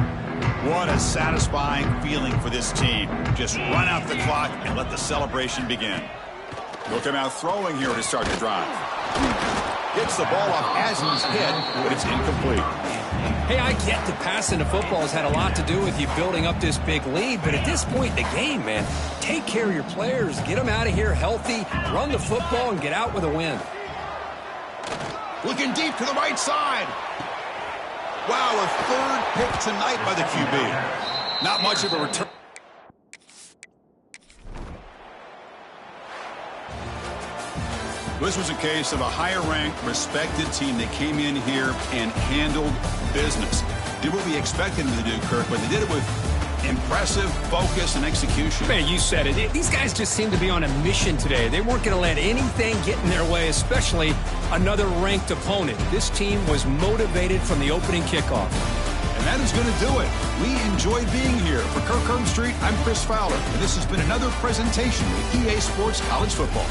Speaker 1: What a satisfying feeling for this team. Just run out the clock and let the celebration begin. They'll come out throwing here to start the drive. Gets the ball off as he's hit, but it's incomplete.
Speaker 2: Hey, I get that passing the football has had a lot to do with you building up this big lead, but at this point in the game, man, take care of your players, get them out of here healthy, run the football, and get out with a win.
Speaker 1: Looking deep to the right side. Wow, a third pick tonight by the QB. Not much of a return. This was a case of a higher-ranked, respected team that came in here and handled business. Did what we expected them to do, Kirk, but they did it with Impressive focus and execution.
Speaker 2: Man, you said it. These guys just seem to be on a mission today. They weren't going to let anything get in their way, especially another ranked opponent. This team was motivated from the opening kickoff.
Speaker 1: And that is going to do it. We enjoyed being here. For Kirk Street, I'm Chris Fowler, and this has been another presentation of EA Sports College Football.